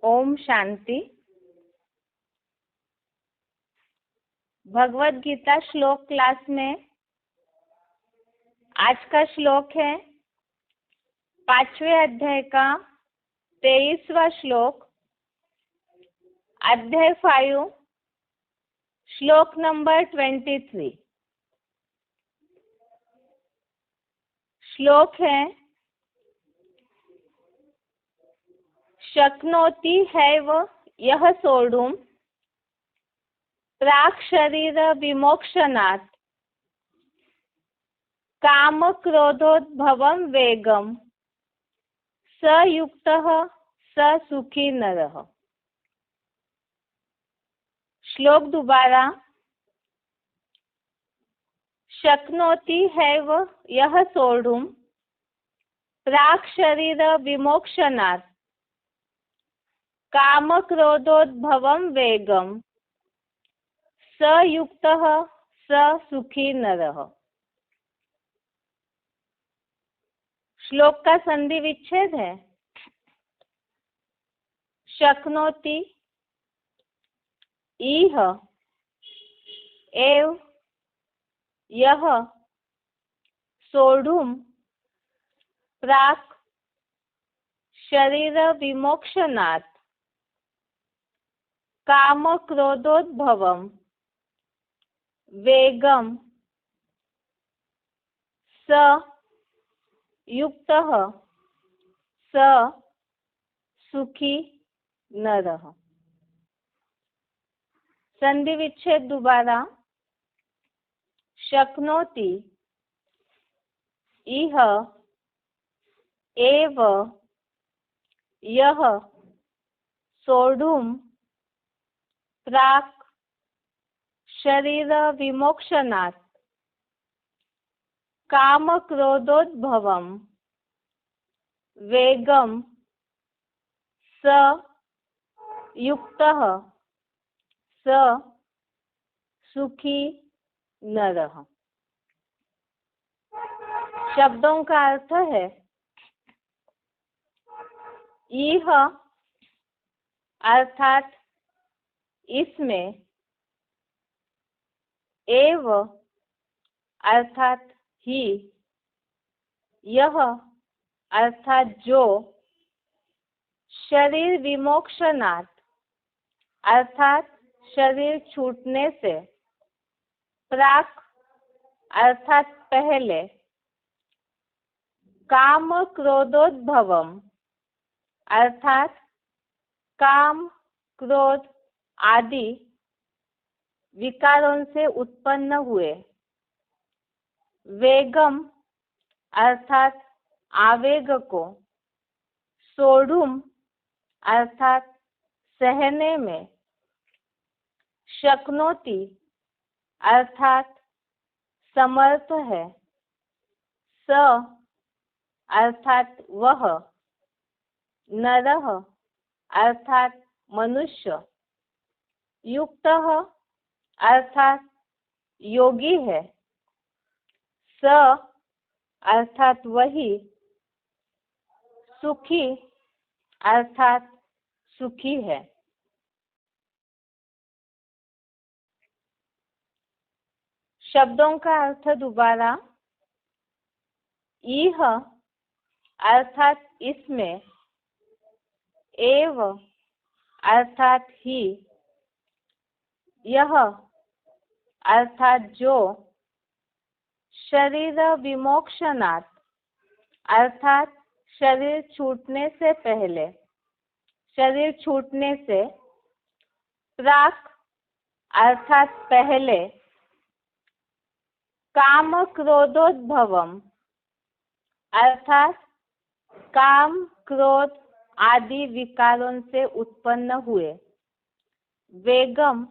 ओम शांति। भगवत गीता श्लोक क्लास में आज का श्लोक है 5वें अध्याय का 23वां श्लोक, अध्याय 5, श्लोक नंबर 23। श्लोक है शक्नोति हैव यह सोढुं प्राक् शरीर विमोक्षणात् काम क्रोधोद्भवं वेगम स युक्तः स सुखी नरः। श्लोक दोबारा। शक्नोति हैव यह सोढुं प्राक् शरीर विमोक्षणात् काम क्रोधोद्भवं वेगम स युक्तः स सुखी नरः। श्लोक का संधि विच्छेद है शक्नोति इह एव यह सोढुं प्राक् शरीर विमोक्षणात् काम क्रोधोद्भवं वेगम स युक्तः स सुखी नरः। संधि विच्छेद दोबारा शक्नोति इह एव यह सोढुं प्राक् शरीर विमोक्षणात् काम क्रोधोद्भवं वेगम स युक्तः स सुखी नरः। शब्दों का अर्थ है इह अर्थात इसमें, एव अर्थात ही, यह अर्थात जो, शरीर विमोक्षणात् अर्थात शरीर छूटने से, प्राक अर्थात पहले, काम क्रोधोद्भवम अर्थात काम क्रोध आदि विकारों से उत्पन्न हुए, वेगम अर्थात आवेग को, सोढुं अर्थात सहने में, शक्नोति अर्थात समर्थ है, स अर्थात वह, नरः अर्थात मनुष्य, युक्तः अर्थात योगी है, स अर्थात वही, सुखी अर्थात सुखी है। शब्दों का अर्थ दोबारा इह अर्थात इसमें, एव अर्थात ही, यह अर्थात जो, शरीर विमोक्षणात् अर्थात शरीर छूटने से पहले, शरीर छूटने से, प्राक अर्थात पहले, काम क्रोधोद्भवम अर्थात काम क्रोध आदि विकारों से उत्पन्न हुए, वेगम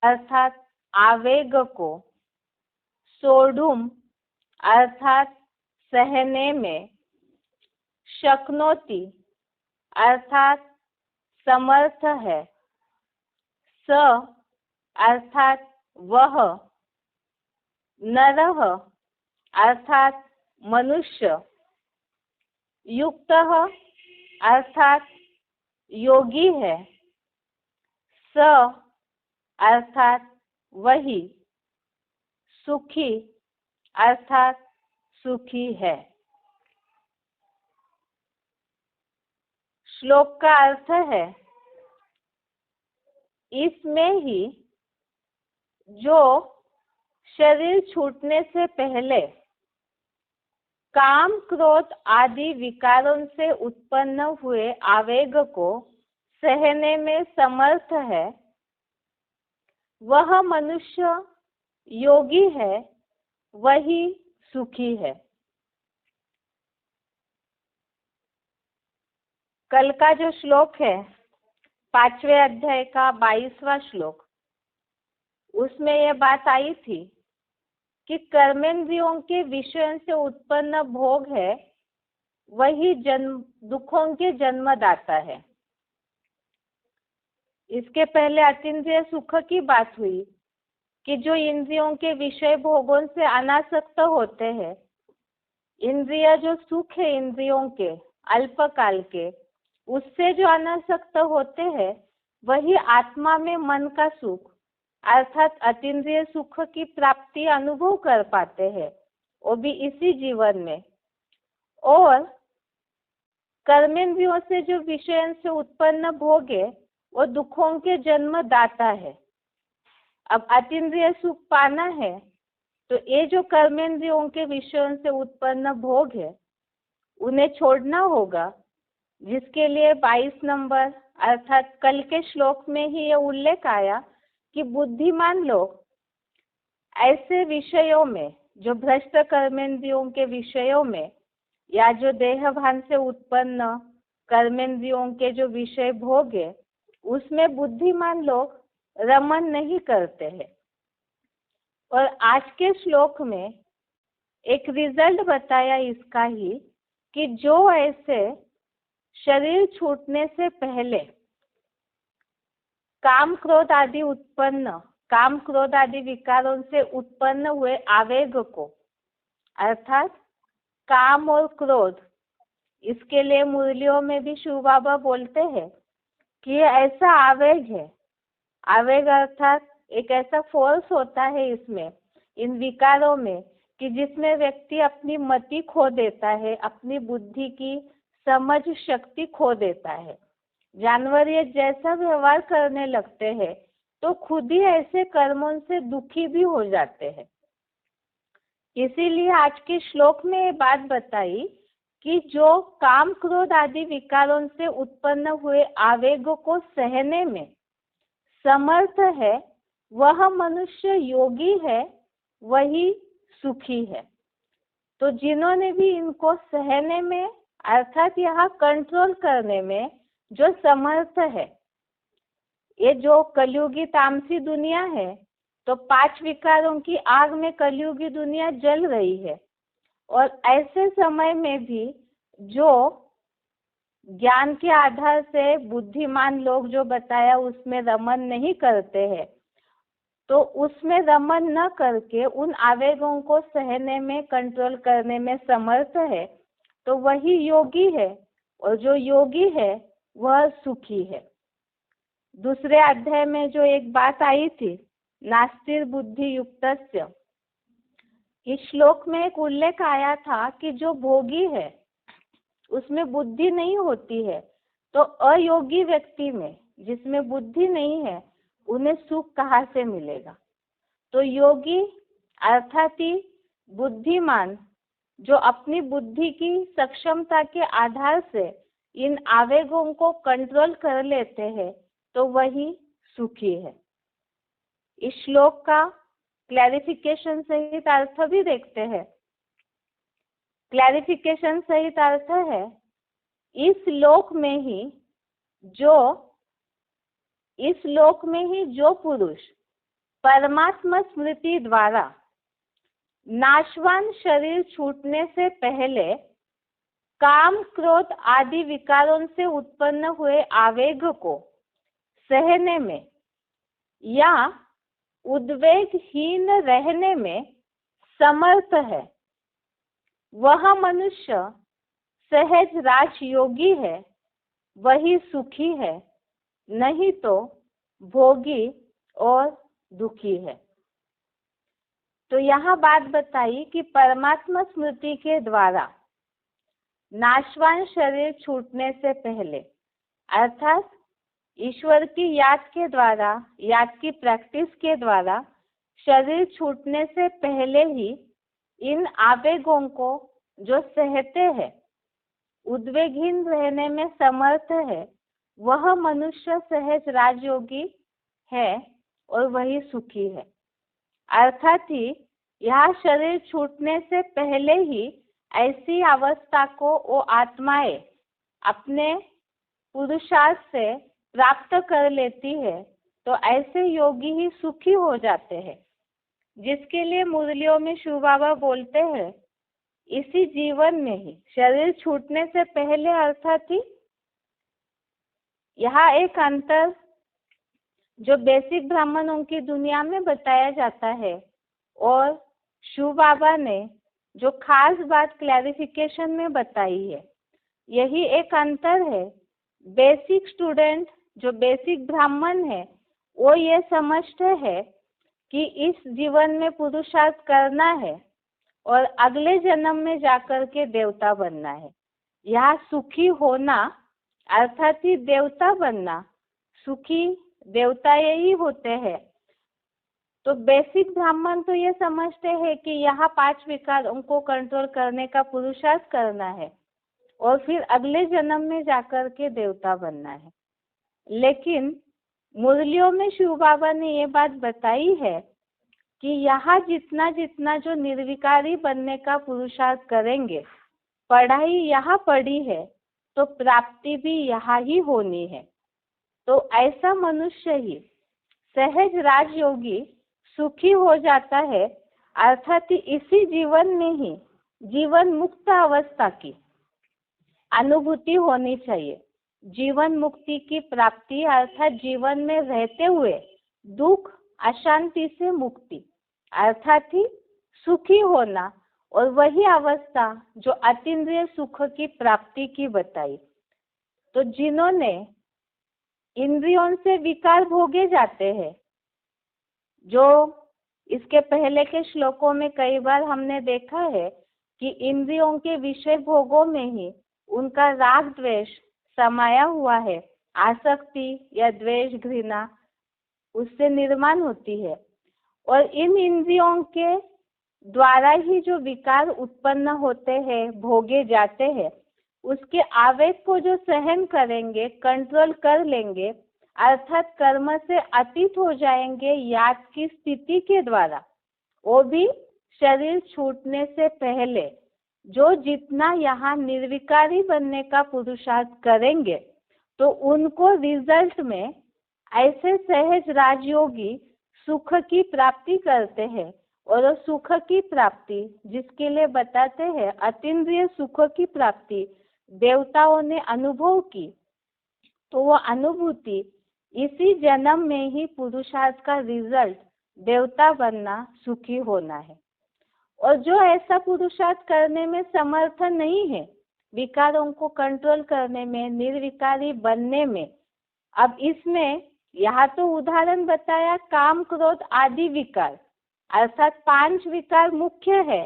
अर्थात आवेग को, सोढुं अर्थात सहने में, शक्नोति अर्थात समर्थ है, स अर्थात वह, नरः अर्थात मनुष्य, युक्तः अर्थात योगी है। स अर्थात वही, सुखी अर्थात सुखी है। श्लोक का अर्थ है, इसमें ही जो शरीर छूटने से पहले काम क्रोध आदि विकारों से उत्पन्न हुए आवेग को सहने में समर्थ है, वह मनुष्य योगी है, वही सुखी है। कल का जो श्लोक है 5वें अध्याय का 22वां श्लोक, उसमें यह बात आई थी कि कर्मेंद्रियों के विषयों से उत्पन्न भोग है, वही दुखों के जन्मदाता है। इसके पहले अतीन्द्रिय सुख की बात हुई कि जो इंद्रियों के विषय भोगों से अनासक्त होते हैं, इंद्रिय जो सुख है इंद्रियों के अल्पकाल के, उससे जो अनासक्त होते हैं, वही आत्मा में मन का सुख अर्थात अतीन्द्रिय सुख की प्राप्ति अनुभव कर पाते हैं, वो भी इसी जीवन में। और कर्मेंद्रियों से जो विषयों से उत्पन्न भोग है, वो दुखों के जन्मदाता है। अब अतीन्द्रिय सुख पाना है तो ये जो कर्मेंद्रियों के विषयों से उत्पन्न भोग है, उन्हें छोड़ना होगा, जिसके लिए 22 नंबर अर्थात कल के श्लोक में ही ये उल्लेख आया कि बुद्धिमान लोग ऐसे विषयों में, जो भ्रष्ट कर्मेंद्रियों के विषयों में या जो देहभान से उत्पन्न कर्मेंद्रियों के जो विषय भोग है, उसमें बुद्धिमान लोग रमन नहीं करते हैं। और आज के श्लोक में एक रिजल्ट बताया इसका ही कि जो ऐसे शरीर छूटने से पहले काम क्रोध आदि विकारों से उत्पन्न हुए आवेग को अर्थात काम और क्रोध, इसके लिए मुरलियों में भी शिव बाबा बोलते हैं कि ये ऐसा आवेग है। आवेग अर्थात एक ऐसा फोर्स होता है इसमें, इन विकारों में, कि जिसमें व्यक्ति अपनी मति खो देता है, अपनी बुद्धि की समझ शक्ति खो देता है। जानवर ये जैसा व्यवहार करने लगते हैं तो खुद ही ऐसे कर्मों से दुखी भी हो जाते हैं। इसीलिए आज के श्लोक में ये बात बताई कि जो काम क्रोध आदि विकारों से उत्पन्न हुए आवेगों को सहने में समर्थ है, वह मनुष्य योगी है, वही सुखी है। तो जिन्होंने भी इनको सहने में अर्थात यहाँ कंट्रोल करने में जो समर्थ है, ये जो कलयुगी तामसी दुनिया है, तो 5 विकारों की आग में कलयुगी दुनिया जल रही है। और ऐसे समय में भी जो ज्ञान के आधार से बुद्धिमान लोग जो बताया उसमें रमन नहीं करते हैं, तो उसमें रमन न करके उन आवेगों को सहने में, कंट्रोल करने में समर्थ है, तो वही योगी है। और जो योगी है वह सुखी है। दूसरे अध्याय में जो एक बात आई थी, नास्तिर बुद्धि युक्तस्य, इस श्लोक में एक उल्लेख आया था कि जो भोगी है उसमें बुद्धि नहीं होती है, तो अयोगी व्यक्ति में जिसमें बुद्धि नहीं है, उन्हें सुख कहाँ से मिलेगा। तो योगी अर्थात ही बुद्धिमान, जो अपनी बुद्धि की सक्षमता के आधार से इन आवेगों को कंट्रोल कर लेते हैं, तो वही सुखी है। इस श्लोक का क्लैरिफिकेशन सहित अर्थ भी देखते हैं। क्लैरिफिकेशन सहित अर्थ है, इस लोक में ही जो पुरुष परमात्मा स्मृति द्वारा नाशवान शरीर छूटने से पहले काम क्रोध आदि विकारों से उत्पन्न हुए आवेग को सहने में या उद्वेगहीन रहने में समर्थ है, वह मनुष्य सहज राजयोगी है, वही सुखी है, नहीं तो भोगी और दुखी है। तो यहाँ बात बताई कि परमात्मा स्मृति के द्वारा नाशवान शरीर छूटने से पहले, अर्थात ईश्वर की याद के द्वारा, याद की प्रैक्टिस के द्वारा शरीर छूटने से पहले ही इन आवेगों को जो सहते हैं, उद्वेगहीन रहने में समर्थ है, वह मनुष्य सहज राजयोगी है और वही सुखी है। अर्थात ही यह शरीर छूटने से पहले ही ऐसी अवस्था को वो आत्माएं अपने पुरुषार्थ से प्राप्त कर लेती है, तो ऐसे योगी ही सुखी हो जाते हैं, जिसके लिए मुरलियों में शिव बाबा बोलते हैं इसी जीवन में ही शरीर छूटने से पहले, अर्थात ही यहाँ एक अंतर जो बेसिक ब्राह्मणों की दुनिया में बताया जाता है और शिव बाबा ने जो खास बात क्लैरिफिकेशन में बताई है, यही एक अंतर है। बेसिक स्टूडेंट जो बेसिक ब्राह्मण है वो ये समझते हैं कि इस जीवन में पुरुषार्थ करना है और अगले जन्म में जाकर के देवता बनना है। यहाँ सुखी होना अर्थात ही देवता बनना, सुखी देवता यही होते हैं। तो बेसिक ब्राह्मण तो ये समझते हैं कि यहाँ 5 विकारों को कंट्रोल करने का पुरुषार्थ करना है और फिर अगले जन्म में जाकर के देवता बनना है। लेकिन मुरलियों में शिव बाबा ने ये बात बताई है कि यहाँ जितना जितना जो निर्विकारी बनने का पुरुषार्थ करेंगे, पढ़ाई यहाँ पढ़ी है तो प्राप्ति भी यहाँ ही होनी है। तो ऐसा मनुष्य ही सहज राजयोगी सुखी हो जाता है, अर्थात इसी जीवन में ही जीवन मुक्त अवस्था की अनुभूति होनी चाहिए। जीवन मुक्ति की प्राप्ति अर्थात जीवन में रहते हुए दुख अशांति से मुक्ति, अर्थात ही सुखी होना, और वही अवस्था जो अतीन्द्रिय सुख की प्राप्ति की बताई। तो जिन्होंने इंद्रियों से विकार भोगे जाते हैं, जो इसके पहले के श्लोकों में कई बार हमने देखा है कि इंद्रियों के विषय भोगों में ही उनका राग द्वेष समाया हुआ है, आसक्ति या द्वेष घृणा उससे निर्माण होती है, और इन इंद्रियों के द्वारा ही जो विकार उत्पन्न होते हैं, भोगे जाते हैं, उसके आवेग को जो सहन करेंगे, कंट्रोल कर लेंगे, अर्थात कर्म से अतीत हो जाएंगे याद की स्थिति के द्वारा, वो भी शरीर छूटने से पहले जो जितना यहाँ निर्विकारी बनने का पुरुषार्थ करेंगे, तो उनको रिजल्ट में ऐसे सहज राजयोगी सुख की प्राप्ति करते हैं। और सुख की प्राप्ति जिसके लिए बताते हैं अतीन्द्रिय सुख की प्राप्ति देवताओं ने अनुभव की, तो वो अनुभूति इसी जन्म में ही पुरुषार्थ का रिजल्ट देवता बनना, सुखी होना है। और जो ऐसा पुरुषार्थ करने में समर्थ नहीं है, विकारों को कंट्रोल करने में, निर्विकारी बनने में, अब इसमें यहाँ तो उदाहरण बताया काम क्रोध आदि विकार, अर्थात 5 विकार मुख्य है,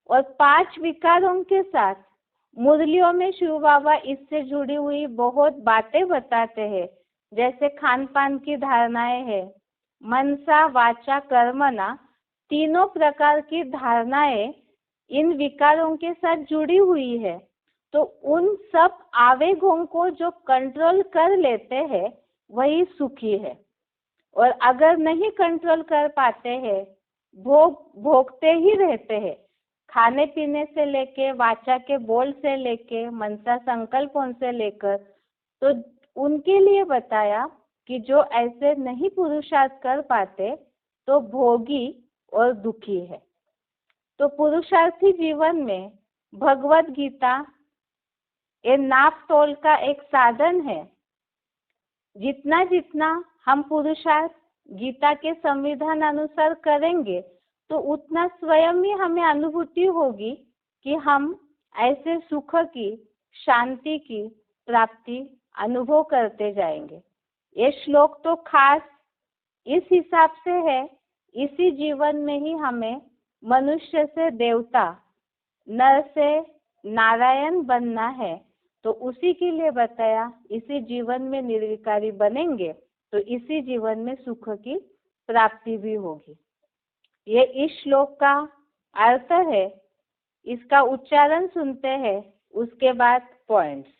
और 5 विकारों के साथ मुरलियों में शिव बाबा इससे जुड़ी हुई बहुत बातें बताते हैं, जैसे खान पान की धारणाएं हैं, मनसा वाचा कर्मणा, तीनों प्रकार की धारणाएं इन विकारों के साथ जुड़ी हुई है। तो उन सब आवेगों को जो कंट्रोल कर लेते हैं वही सुखी है, और अगर नहीं कंट्रोल कर पाते हैं, भोगते ही रहते हैं, खाने पीने से लेके, वाचा के बोल से लेके, मनसा संकल्पों से लेकर, तो उनके लिए बताया कि जो ऐसे नहीं पुरुषार्थ कर पाते तो भोगी और दुखी है। तो पुरुषार्थी जीवन में भगवत गीता ये नाप तोल का एक साधन है। जितना जितना हम पुरुषार्थ गीता के संविधान अनुसार करेंगे, तो उतना स्वयं ही हमें अनुभूति होगी कि हम ऐसे सुख की, शांति की प्राप्ति अनुभव करते जाएंगे। ये श्लोक तो खास इस हिसाब से है, इसी जीवन में ही हमें मनुष्य से देवता, नर से नारायण बनना है, तो उसी के लिए बताया। इसी जीवन में निर्विकारी बनेंगे तो इसी जीवन में सुख की प्राप्ति भी होगी। ये इस श्लोक का अर्थ है। इसका उच्चारण सुनते हैं, उसके बाद पॉइंट्स।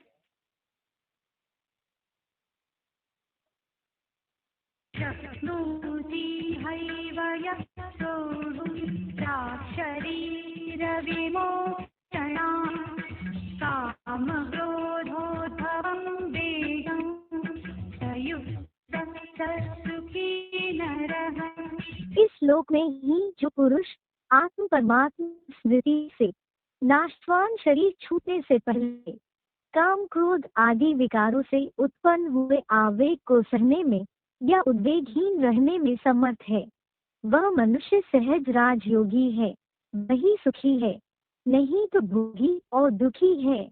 इस श्लोक में ही जो पुरुष आत्म परमात्मा स्मृति से नाशवान शरीर छूटने से पहले काम क्रोध आदि विकारों से उत्पन्न हुए आवेग को सहने में या उद्वेगहीन रहने में समर्थ है, वह मनुष्य सहज राजयोगी है, वही सुखी है, नहीं तो भोगी और दुखी है।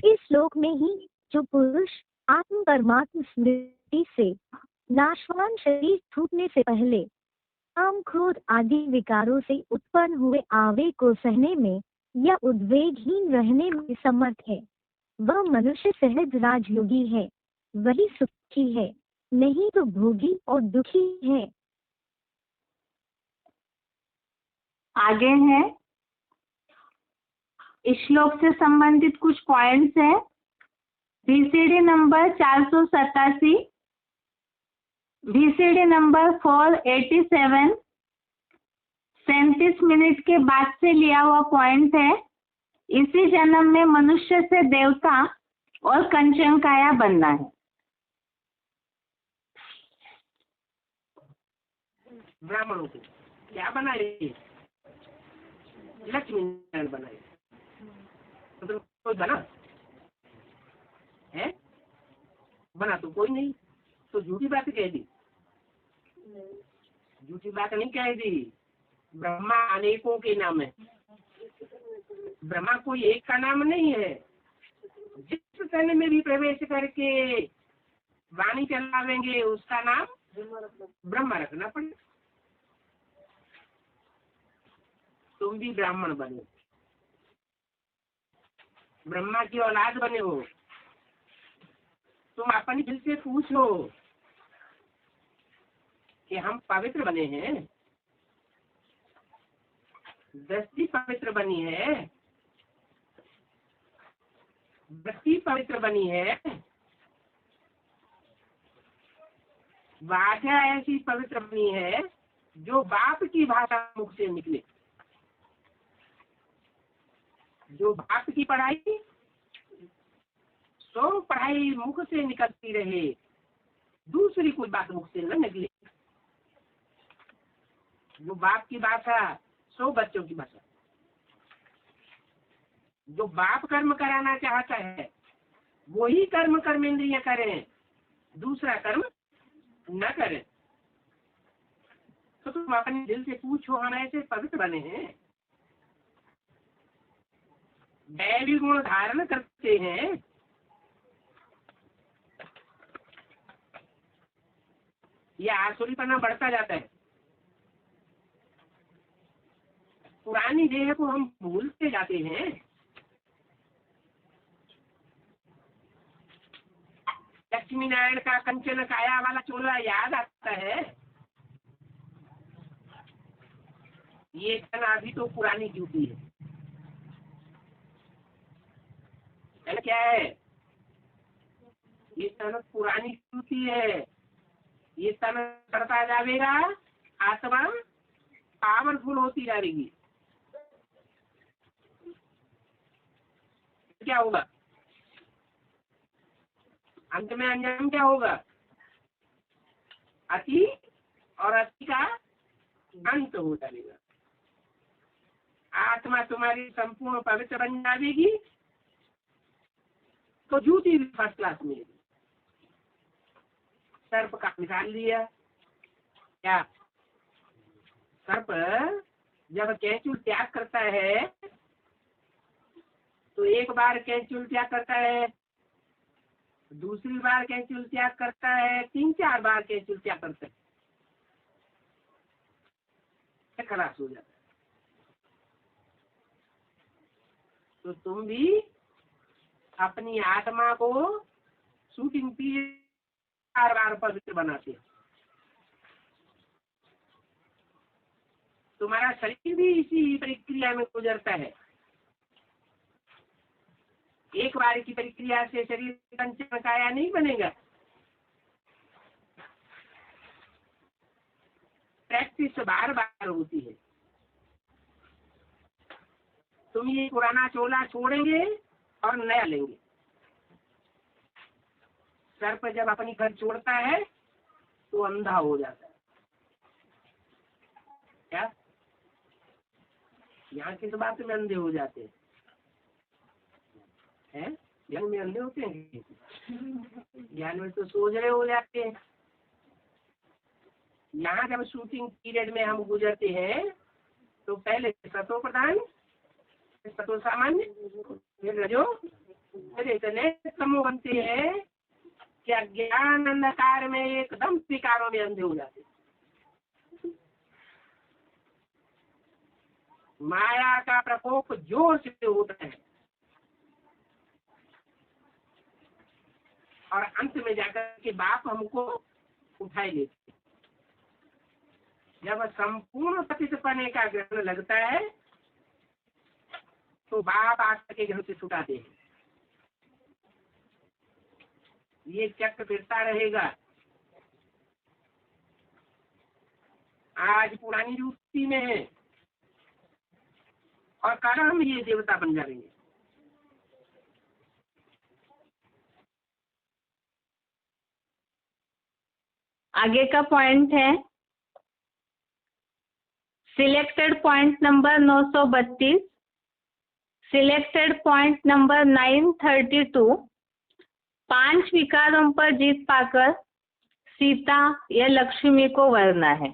इस श्लोक में ही जो पुरुष आत्म परमात्मा स्मृति से नाशवान शरीर छूटने से पहले काम क्रोध आदि विकारों से उत्पन्न हुए आवेग को सहने में या उद्वेगहीन रहने में समर्थ है, वह मनुष्य सहज राजयोगी है, वही सुखी है, नहीं तो भोगी और दुखी है। आगे है इस श्लोक से संबंधित कुछ पॉइंट्स है। VCD number 487, VCD number 487, 37 minute के बाद से लिया हुआ पॉइंट है। इसी जन्म में मनुष्य से देवता और कंचन काया बनना है। ब्राह्मणों को क्या बनाए? लक्ष्मी नारायण बनाए। मतलब कोई बना है? बना तो कोई नहीं, तो झूठी बात कह दी। झूठी बात नहीं कह दी। ब्रह्मा अनेकों के नाम है, ब्रह्मा कोई एक का नाम नहीं है। जिस तन में भी प्रवेश करके वाणी चलावेंगे उसका नाम ब्रह्मा रखना पड़ेगा। तुम भी ब्राह्मण बने, ब्रह्मा की औलाद बने हो। तुम अपने दिल से पूछो कि हम पवित्र बने हैं, दृष्टि पवित्र बनी है, वृत्ति पवित्र बनी है, भाषा ऐसी पवित्र बनी है जो बाप की भाषा मुख से निकले। जो बाप की पढ़ाई सो पढ़ाई मुख से निकलती रहे, दूसरी कोई बात मुख से न निकले। जो बाप की भाषा सो बच्चों की भाषा। जो बाप कर्म कराना चाहता है वही कर्म कर्मेंद्रिय करें, दूसरा कर्म न करें। तो तुम अपने दिल से पूछो, हम ऐसे पवित्र बने हैं, दैवी गुण धारण करते हैं, यह आसुरीपना बढ़ता जाता है। पुरानी देह को हम भूलते जाते हैं। लक्ष्मी नारायण का कंचन काया वाला चोला याद आता है। ये तन अभी तो पुरानी ड्यूटी है। तन क्या है? ये तन पुरानी ड्यूटी है। ये तन बढ़ता जाएगा, आत्मा पावरफुल होती जाएगी। क्या होगा अंत में? अंजाम क्या होगा? अति और अति का अंत हो जाएगा। आत्मा तुम्हारी संपूर्ण पवित्र बन जाएगी तो जूती भी फर्स्ट क्लास मिलेगी। सर्प का निकाल लिया क्या? सर्प जब कैंचुल त्याग करता है तो एक बार कैंचुल त्याग करता है, दूसरी बार कैंचुल त्याग करता है, 3-4 बार कैंचुल त्याग करता है, खलास हो जाता है। तो तुम भी अपनी आत्मा को शूटिंग पीरियड 4 बार पवित्र बनाते हो। तुम्हारा शरीर भी इसी प्रक्रिया में गुजरता है। एक बार की प्रक्रिया से शरीर कंचन काया नहीं बनेगा। प्रैक्टिस बार बार होती है। तुम ये पुराना चोला छोड़ेंगे और नया लेंगे। सर्प जब अपनी घर छोड़ता है तो अंधा हो जाता है। क्या? यहाँ की तो बात में अंधे हो जाते हैं, ज्ञान में अंधे होते हैं, ज्ञान में तो सोच रहे हो जाते हैं। यहाँ जब शूटिंग पीरियड में हम गुजरते हैं तो पहले सतो प्रधान, सतो सामान्य, फिर रजो, फिर इतने समूह बनते हैं कि अज्ञान अंधकार में एकदम विकारों में अंधे हो जाते हैं। माया का प्रकोप जोर से होता है और अंत में जाकर के बाप हमको उठाए लेते। जब संपूर्ण पतित पने का ग्रहण लगता है तो बाप आकर के घर से छुटाते हैं। ये चक्र फिरता रहेगा। आज पुरानी रूपी में है और कल हम ये देवता बन जाएंगे। आगे का पॉइंट है selected point number 932, selected point number 932। 5 विकारों पर जीत पाकर सीता या लक्ष्मी को वरना है।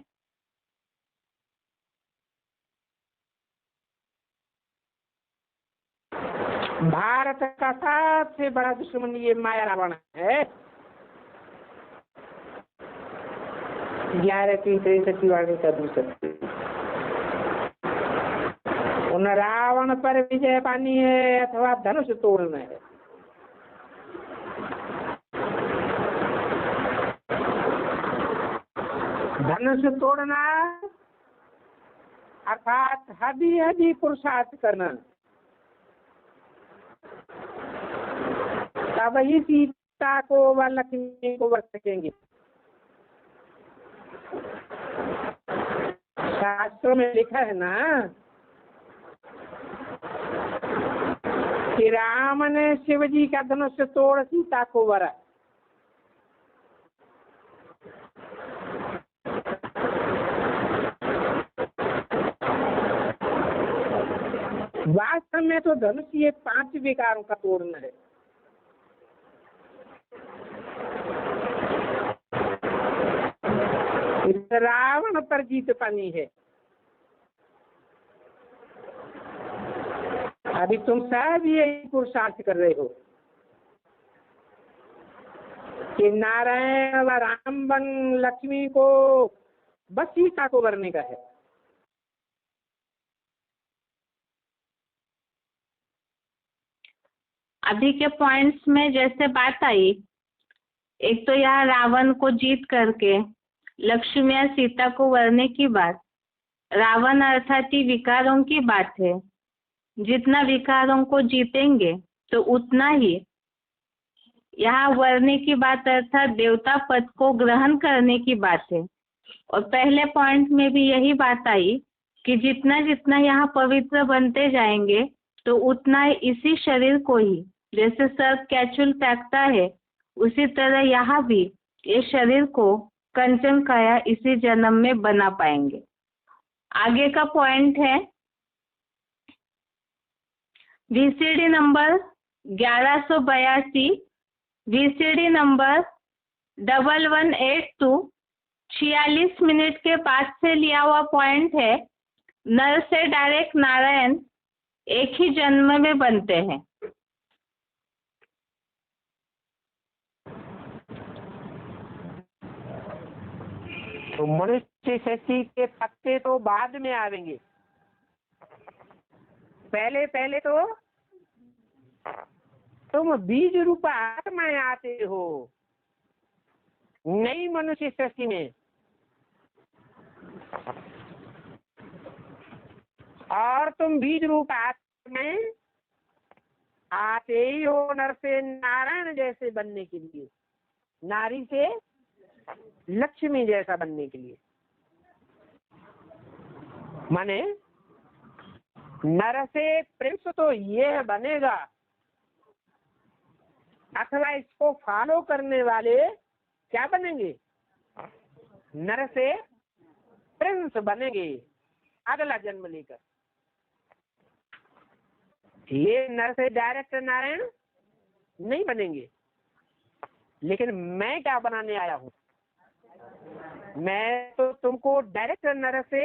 भारत का सबसे बड़ा दुश्मन ये माया रावण है। 11 की 63 वाणी का दूसरा उन रावण पर विजय पानी है अथवा धनुष तोड़ना है। धनुष तोड़ना अर्थात हदी हदी पुरुषार्थ करना, तब ही सीता को व लक्ष्मी को वर सकेंगे। शास्त्रों में लिखा है ना कि राम ने शिव जी का धनुष तोड़ सीता को वरा। वास्तव में तो धनुष ये 5 विकारों का तोड़ना है। इस रावण पर जीत पानी है। अभी तुम सब यही पुरुषार्थ कर रहे हो कि नारायण व राम बन लक्ष्मी को बस सीता को वरने का है। अभी के पॉइंट्स में जैसे बात आई, एक तो यहाँ रावण को जीत करके लक्ष्मी या सीता को वरने की बात, रावण अर्थात ही विकारों की बात है। जितना विकारों को जीतेंगे तो उतना ही यहाँ वरने की बात अर्थात देवता पद को ग्रहण करने की बात है। और पहले पॉइंट में भी यही बात आई कि जितना जितना यहाँ पवित्र बनते जाएंगे तो उतना इसी शरीर को ही, जैसे सर्प कैचुल फेंकता है उसी तरह यहाँ भी ये शरीर को कंचन काया इसी जन्म में बना पाएंगे। आगे का पॉइंट है VCD number 1182, VCD number 1182 46 minute के बाद से लिया हुआ पॉइंट है। नर से डायरेक्ट नारायण एक ही जन्म में बनते हैं। तो मनुष्य शक्ति के पत्ते तो बाद में आवेंगे, पहले पहले तो तुम बीज रूप आत्माएं आते हो नई मनुष्य सृष्टि में, और तुम बीज रूप आत्माएं आते ही हो नर से नारायण जैसे बनने के लिए, नारी से लक्ष्मी जैसा बनने के लिए। माने नर से प्रिंस तो ये बनेगा, अथवा इसको फॉलो करने वाले क्या बनेंगे, नर से प्रिंस बनेंगे अगला जन्म लेकर। ये नर से डायरेक्ट नारायण नहीं बनेंगे, लेकिन मैं क्या बनाने आया हूँ, मैं तो तुमको डायरेक्ट नर से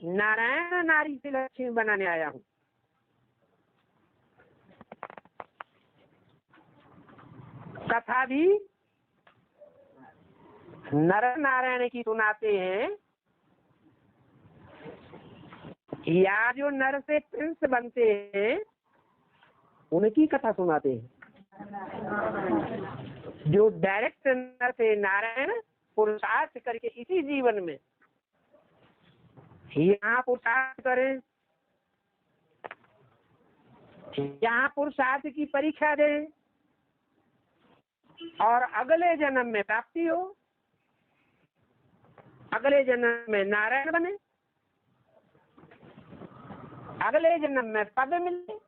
नारायण नारी से लक्ष्मी बनाने आया हूँ। कथा भी नर नारायण की सुनाते हैं, या जो नर से प्रिंस बनते हैं उनकी कथा सुनाते हैं। जो डायरेक्ट नर से नारायण पुरुषार्थ करके इसी जीवन में यहाँ पुरुषार्थ करें, यहाँ पुरुषार्थ की परीक्षा दें और अगले जन्म में प्राप्ति हो, अगले जन्म में नारायण बने, अगले जन्म में पद मिले।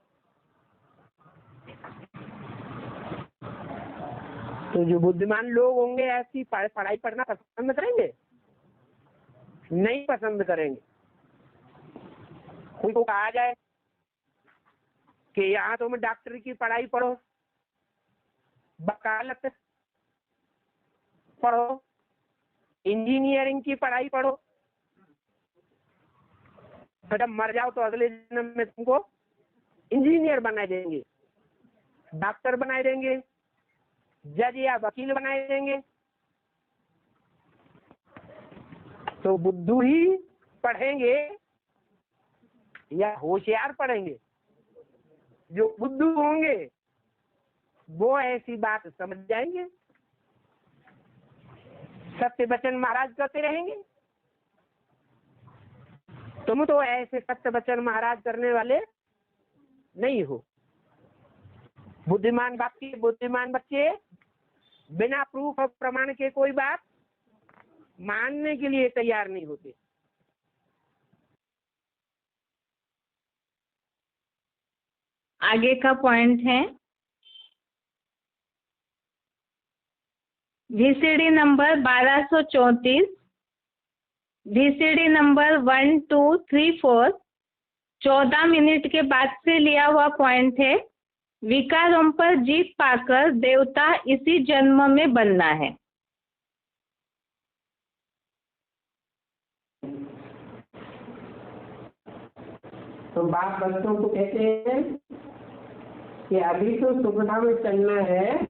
तो जो बुद्धिमान लोग होंगे ऐसी पढ़ाई पढ़ना पसंद करेंगे? नहीं पसंद करेंगे। कोई को कहा जाए कि यहाँ तुम डॉक्टर की पढ़ाई पढ़ो, वकालत पढ़ो, इंजीनियरिंग की पढ़ाई पढ़ो, तो जब मर जाओ तो अगले जन्म में तुमको इंजीनियर बना देंगे, डॉक्टर बनाए देंगे, जज या वकील बनाए देंगे। तो बुद्धू ही पढ़ेंगे या होशियार पढ़ेंगे? जो बुद्धू होंगे वो ऐसी बात समझ जाएंगे, सत्य वचन महाराज करते रहेंगे। तुम तो ऐसे सत्य वचन महाराज करने वाले नहीं हो। बुद्धिमान बाप के बुद्धिमान बच्चे बिना प्रूफ और प्रमाण के कोई बात मानने के लिए तैयार नहीं होते। आगे का पॉइंट है VCD number 1234, VCD number 1234 14 minute के बाद से लिया हुआ पॉइंट है। विकारों पर जीत पाकर देवता इसी जन्म में बनना है। तो बाप बच्चों को कहते हैं कि अभी तो सुखना में चलना है,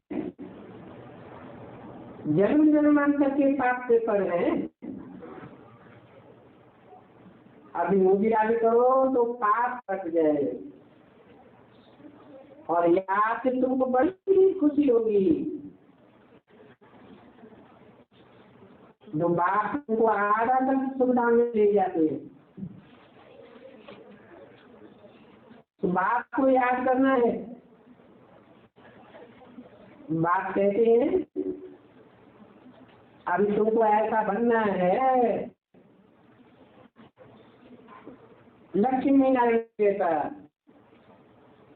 जन्म जन्मांतर के पाप पेपर है, अभी मूवी आगे करो तो पाप कट जाए और यहाँ से तुमको बड़ी खुशी होगी। जो बाप तुमको आधा तक सुविधा में ले जाते हैं, तो बाप को याद करना है। बाप कहते हैं अभी तुमको ऐसा बनना है, लक्ष्मी नारायण कहता,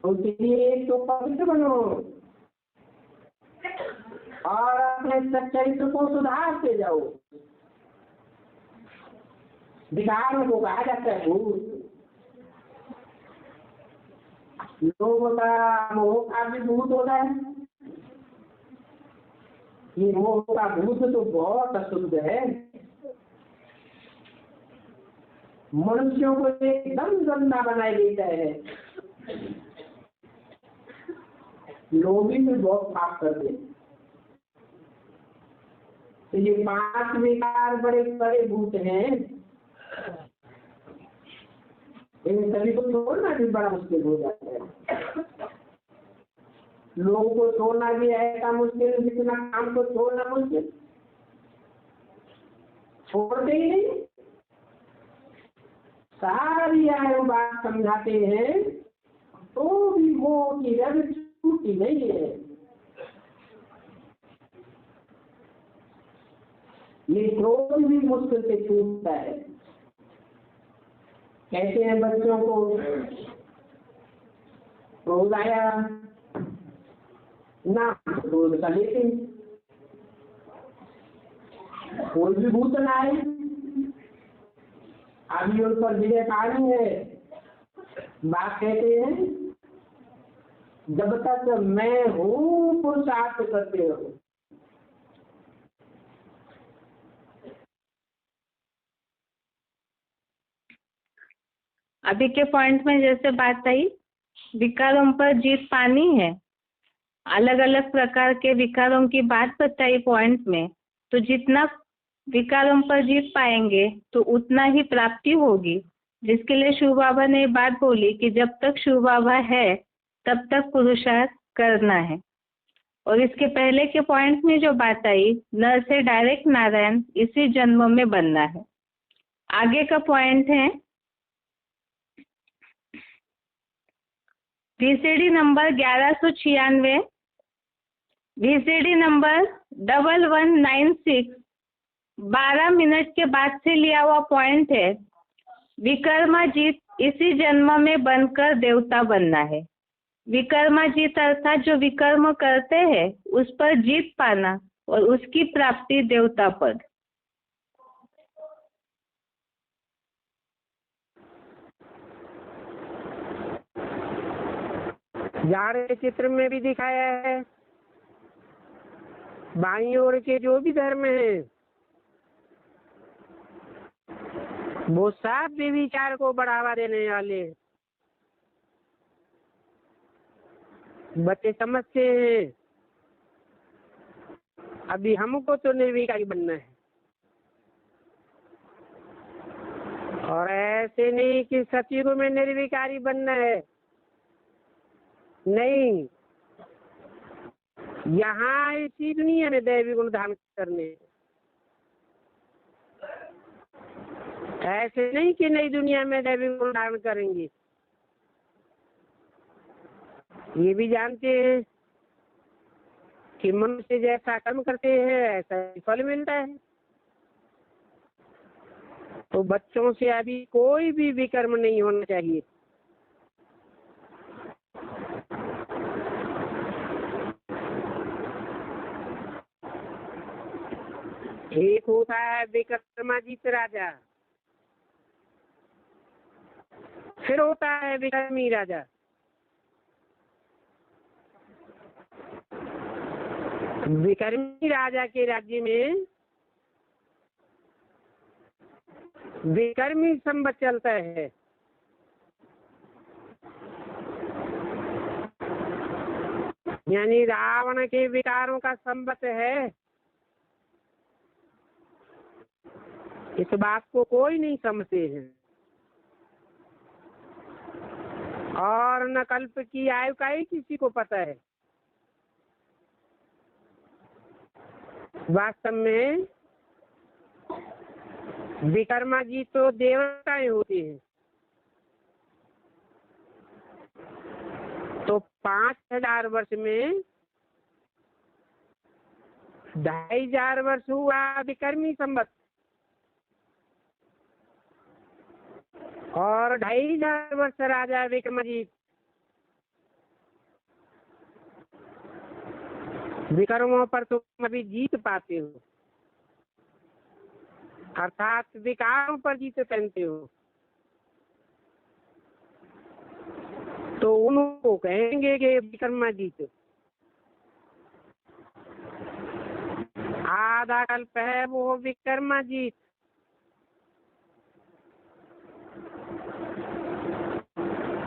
उसके लिए एक तो पवित्र बनो और अपने सच्चरित्र को सुधारते जाओ। विकारों को कहा जाता है भूत, लोगों का मोह का भी भूत होता है। ये मोह का भूत तो बहुत अशुद्ध है, मनुष्यों को एकदम गंदा बनाए देता है। लोग भी बहुत पाप करते हैं। तो ये 5 विकार बड़े बड़े भूत हैं, इन सभी को छोड़ना भी बड़ा मुश्किल हो जाता है। लोगों को छोड़ना भी ऐसा मुश्किल है जितना काम को छोड़ना मुश्किल, छोड़ते ही नहीं। सारी आयु बात समझाते हैं तो भी मोह की रग छूटी नहीं है। ये क्रोध भी मुश्किल से छूटता है। कहते हैं बच्चों को क्रोध आया ना, क्रोध का लेते कोई भी भूत ना आए, अभी उन पर विजय पानी है। बात कहते हैं जब तक मैं हूँ पुरुषार्थ करते रहो। अभी के पॉइंट में जैसे बात आई, विकारों पर जीत पानी है, अलग अलग प्रकार के विकारों की बात बताई पॉइंट में। तो जितना विकारों पर जीत पाएंगे तो उतना ही प्राप्ति होगी, जिसके लिए शिव बाबा ने बात बोली कि जब तक शिव बाबा है तब तक पुरुषार्थ करना है। और इसके पहले के पॉइंट में जो बात आई, नर से डायरेक्ट नारायण इसी जन्म में बनना है। आगे का पॉइंट है VCD number 1196, VCD number 1196, 12 minute के बाद से लिया हुआ पॉइंट है। विकर्माजीत इसी जन्म में बनकर देवता बनना है। विकर्माजीत अर्थात जो विकर्म करते हैं उस पर जीत पाना और उसकी प्राप्ति देवता पद। जाड़े चित्र में भी दिखाया है, बाईं ओर के जो भी धर्म हैं वो सब विचार को बढ़ावा देने वाले। बच्चे समझते हैं अभी हमको तो निर्विकारी बनना है, और ऐसे नहीं कि सतयुग में निर्विकारी बनना है, नहीं, यहाँ इसी दुनिया में दैवी गुण धारण करने। ऐसे नहीं कि नई दुनिया में दैवी गुण धारण करेंगे। ये भी जानते हैं कि मनुष्य जैसा कर्म करते हैं ऐसा फल मिलता है। तो बच्चों से अभी कोई भी विकर्म नहीं होना चाहिए। एक होता है विक्रमादित्य राजा, फिर होता है विक्रमी राजा। विक्रमी राजा के राज्य में विक्रमी संवत चलता है। यानी रावण के विकारों का संवत है। इस बात को कोई नहीं समझते हैं, और न कल्प की आयु का ही किसी को पता है। वास्तव में विकर्मा जी तो देवताएं होती हैं। तो 5000 वर्ष में 2500 वर्ष हुआ विकर्मी संवत, और 2500 वर्ष राजा विक्रमाजीत। विकर्मों पर तुम अभी जीत पाते हो, अर्थात विकारों पर जीत पहनते हो। तो उनको कहेंगे कि विक्रमादित्य। आधा कल्प है वो विक्रमादित्य,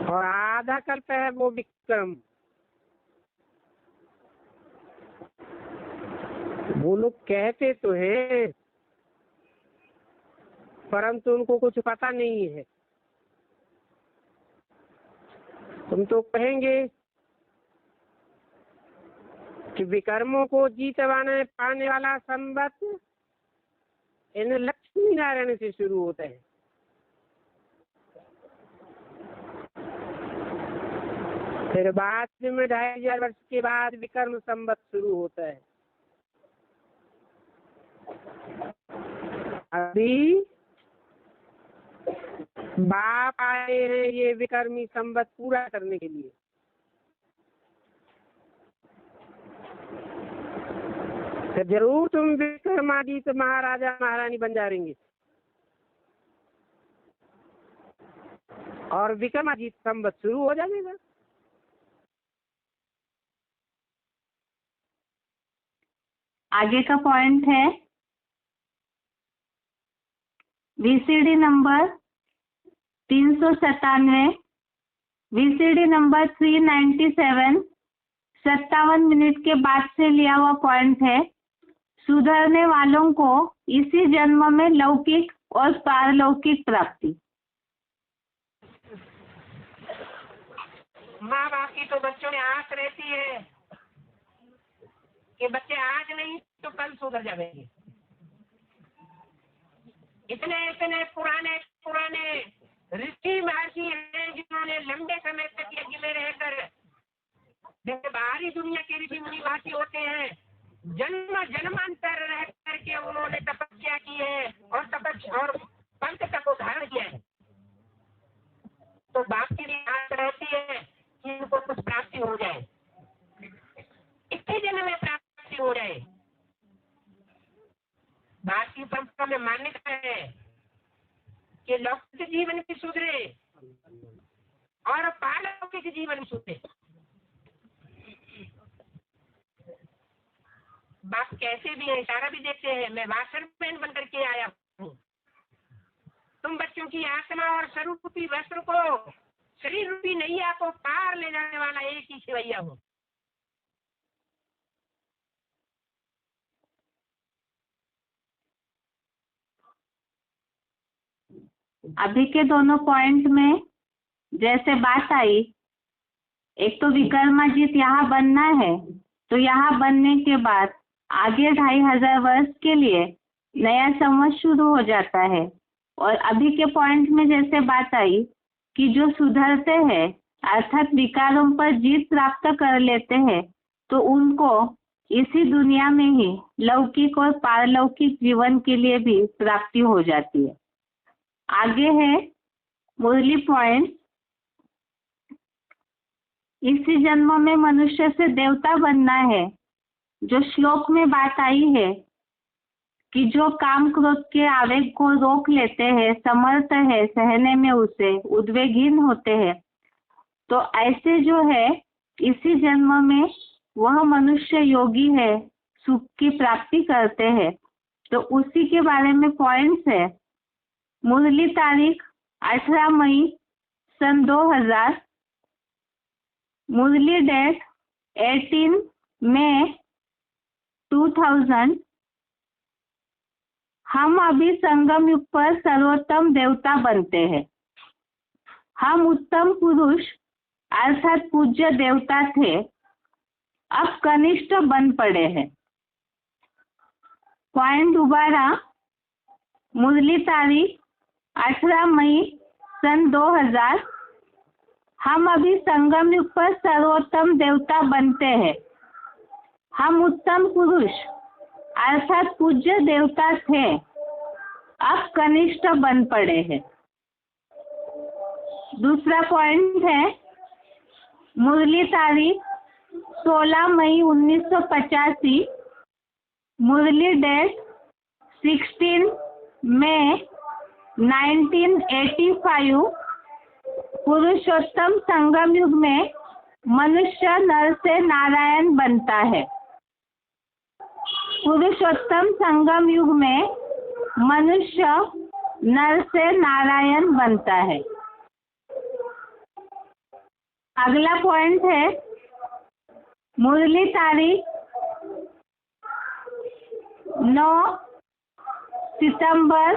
और आधा कल्प है वो विक्रम। वो लोग कहते तो हैं, परंतु उनको कुछ पता नहीं है। तुम तो कहेंगे कि विक्रमों को जीतवाने पाने वाला संवत इन लक्ष्मी नारायण से शुरू होता है। फिर बाद में 2500 वर्ष के बाद विक्रम संवत शुरू होता है। अभी बाप आए हैं ये विक्रमी संवत पूरा करने के लिए। तो जरूर तुम विक्रमादित्य महाराजा महारानी बन जाएंगे और विक्रमादित्य संवत शुरू हो जाएगा। आगे का पॉइंट है VCD number 397, VCD number 397 57 minute के बाद से लिया हुआ पॉइंट है। सुधरने वालों को इसी जन्म में लौकिक और पारलौकिक प्राप्ति। माँ बाप की तो बच्चों में आस रहती है कि बच्चे आज नहीं तो कल सुधर जाएंगे। इतने इतने पुराने पुराने ऋषि महर्षि हैं जिन्होंने लंबे समय तक यज्ञ में रहकर, जैसे बाहरी दुनिया के ऋषि मुनि महर्षि होते हैं, जन्म जन्मांतर रह करके उन्होंने तपस्या की है और पंच तप को धारण किया है। तो बाप की भी आस रहती है कि इनको कुछ प्राप्ति हो जाए, इतने जन्म में प्राप्ति हो जाए। भारतीय परंपरा में मान्यता है कि लौकिक जीवन भी सुधरे और पारलौकिक जीवन भी सुधरे। बाप कैसे भी है, इशारा भी देते हैं, मैं वाशरमैन बनकर के आया हूँ। तुम बच्चों की आत्मा और स्वरूप रूपी वस्त्र को, शरीर रूपी नैया को पार ले जाने वाला एक ही शिवैया हूँ। अभी के दोनों पॉइंट में जैसे बात आई, एक तो विक्रमादित्य यहाँ बनना है, तो यहाँ बनने के बाद आगे 2500 वर्ष के लिए नया संवत शुरू हो जाता है। और अभी के पॉइंट में जैसे बात आई कि जो सुधरते हैं अर्थात विकारों पर जीत प्राप्त कर लेते हैं, तो उनको इसी दुनिया में ही लौकिक और पारलौकिक जीवन के लिए भी प्राप्ति हो जाती है। आगे है मुरली पॉइंट, इसी जन्म में मनुष्य से देवता बनना है। जो श्लोक में बात आई है कि जो काम क्रोध के आवेग को रोक लेते हैं, समर्थ है सहने में, उसे उद्वेगहीन होते हैं, तो ऐसे जो है इसी जन्म में वह मनुष्य योगी है, सुख की प्राप्ति करते हैं। तो उसी के बारे में पॉइंट्स है। मुरली तारीख 18 मई सन 2000, मुरली डेट 18 मई 2000। हम अभी संगम युग पर सर्वोत्तम देवता बनते हैं। हम उत्तम पुरुष अर्थात पूज्य देवता थे, अब कनिष्ठ बन पड़े हैं। पॉइंट दोबारा, मुरली तारीख 18 मई सन 2000। हम अभी संगम युग पर सर्वोत्तम देवता बनते हैं। हम उत्तम पुरुष अर्थात पूज्य देवता थे, अब कनिष्ठ बन पड़े हैं। दूसरा पॉइंट है मुरली तारीख 16 मई 1985, मुरली डेट 16 मई 1985। पुरुषोत्तम संगम युग में मनुष्य नर से नारायण बनता है। पुरुषोत्तम संगम युग में मनुष्य नर से नारायण बनता है। अगला पॉइंट है मुरली तारीख 9 सितंबर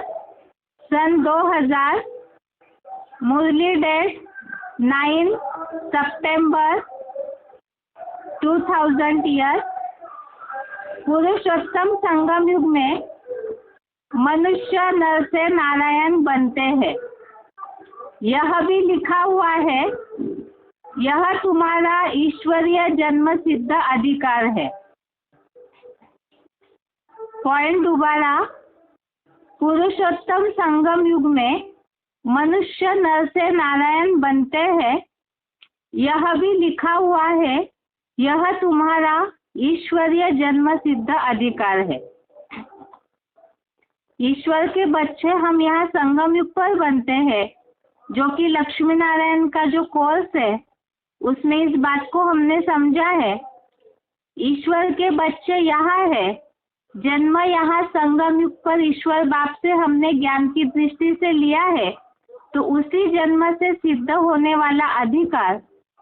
सन 2000, मुरली डेट 9 सितंबर 2000 ईयर। पुरुषोत्तम संगम युग में मनुष्य नर से नारायण बनते हैं। यह भी लिखा हुआ है, यह तुम्हारा ईश्वरीय जन्म सिद्ध अधिकार है। पॉइंट दोबारा, पुरुषोत्तम संगम युग में मनुष्य नर से नारायण बनते हैं। यह भी लिखा हुआ है, यह तुम्हारा ईश्वरीय जन्म सिद्ध अधिकार है। ईश्वर के बच्चे हम यहाँ संगम युग पर बनते हैं, जो कि लक्ष्मी नारायण का जो कोर्स है उसमें इस बात को हमने समझा है। ईश्वर के बच्चे यहाँ है, जन्म यहाँ संगम युग पर ईश्वर बाप से हमने ज्ञान की दृष्टि से लिया है, तो उसी जन्म से सिद्ध होने वाला अधिकार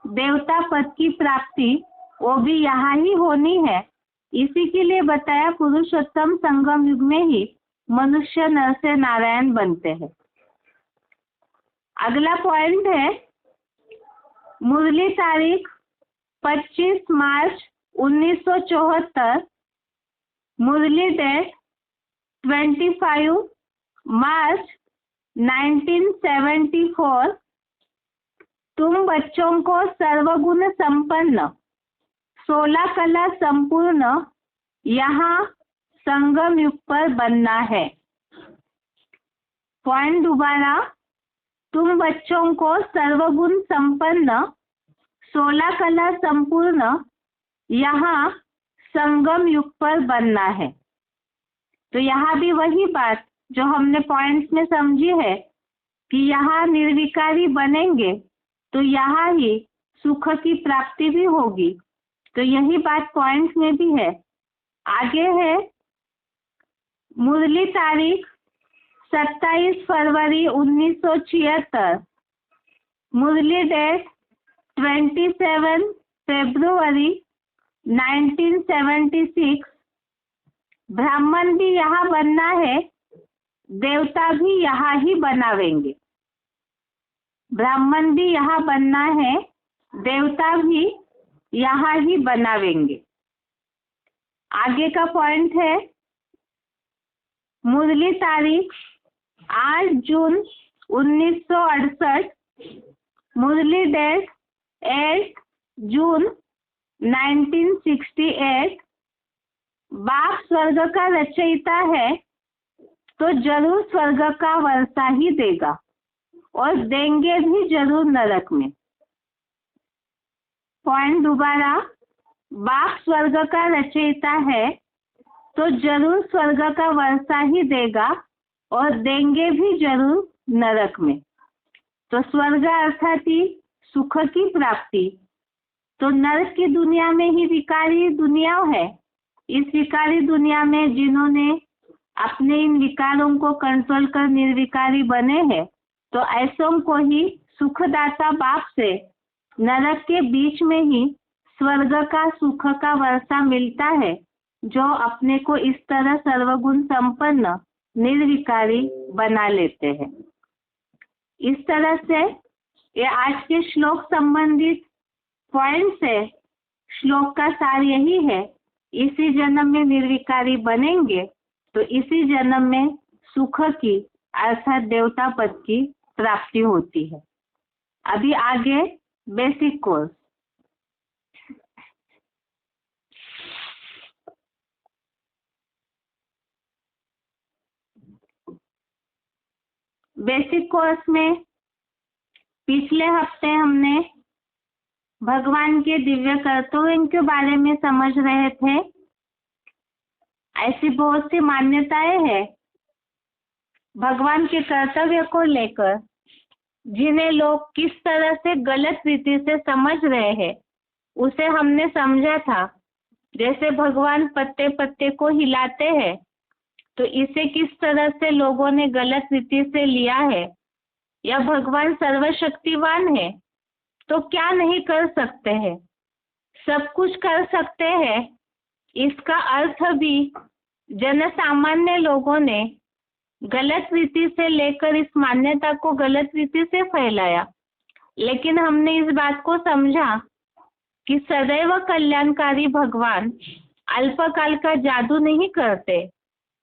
देवता पद की प्राप्ति वो भी यहाँ ही होनी है। इसी के लिए बताया पुरुषोत्तम संगम युग में ही मनुष्य नर से नारायण बनते हैं। अगला पॉइंट है मुरली तारीख 25 मार्च 1974, मुरली डेट 25 मार्च 1974। तुम बच्चों को सर्वगुण संपन्न 16 कला संपूर्ण यहाँ संगम युग पर बनना है। पॉइंट दोबारा, तुम बच्चों को सर्वगुण संपन्न 16 कला संपूर्ण यहाँ संगम युग पर बनना है। तो यहाँ भी वही बात जो हमने पॉइंट्स में समझी है कि यहाँ निर्विकारी बनेंगे तो यहाँ ही सुख की प्राप्ति भी होगी। तो यही बात पॉइंट्स में भी है। आगे है मुरली तारीख 27 फरवरी 1976, मुरली डेट 27 फरवरी 1976। ब्राह्मण भी यहाँ बनना है, देवता भी यहाँ ही बनावेंगे। ब्राह्मण भी यहाँ बनना है, देवता भी यहाँ ही बनावेंगे। आगे का पॉइंट है मुरली तारीख 8 जून 1968, मुरली डेट 8 जून 1968। बाप स्वर्ग का रचयिता है तो जरूर स्वर्ग का वर्षा ही देगा और देंगे भी जरूर नरक में। पॉइंट दोबारा, बाप स्वर्ग का रचयिता है तो जरूर स्वर्ग का वर्षा ही देगा और देंगे भी जरूर नरक में। तो स्वर्ग अर्थात ही सुख की प्राप्ति। तो नरक की दुनिया में ही विकारी दुनिया है। इस विकारी दुनिया में जिन्होंने अपने इन विकारों को कंट्रोल कर निर्विकारी बने हैं, तो ऐसों को ही सुखदाता बाप से नरक के बीच में ही स्वर्ग का सुख का वर्षा मिलता है, जो अपने को इस तरह सर्वगुण संपन्न निर्विकारी बना लेते हैं। इस तरह से ये आज के श्लोक संबंधित पॉइंट्स है। श्लोक का सार यही है, इसी जन्म में निर्विकारी बनेंगे तो इसी जन्म में सुख की अर्थात देवता पद की प्राप्ति होती है। अभी आगे बेसिक कोर्स। बेसिक कोर्स में पिछले हफ्ते हमने भगवान के दिव्य कर्तव्यों के बारे में समझ रहे थे। ऐसी बहुत सी मान्यताएं हैं भगवान के कर्तव्य को लेकर, जिन्हें लोग किस तरह से गलत रीति से समझ रहे हैं उसे हमने समझा था। जैसे भगवान पत्ते पत्ते को हिलाते हैं, तो इसे किस तरह से लोगों ने गलत रीति से लिया है। या भगवान सर्वशक्तिवान है तो क्या नहीं कर सकते हैं, सब कुछ कर सकते हैं। इसका अर्थ भी जनसामान्य लोगों ने गलत रीति से लेकर इस मान्यता को गलत रीति से फैलाया। लेकिन हमने इस बात को समझा कि सदैव कल्याणकारी भगवान अल्पकाल का जादू नहीं करते,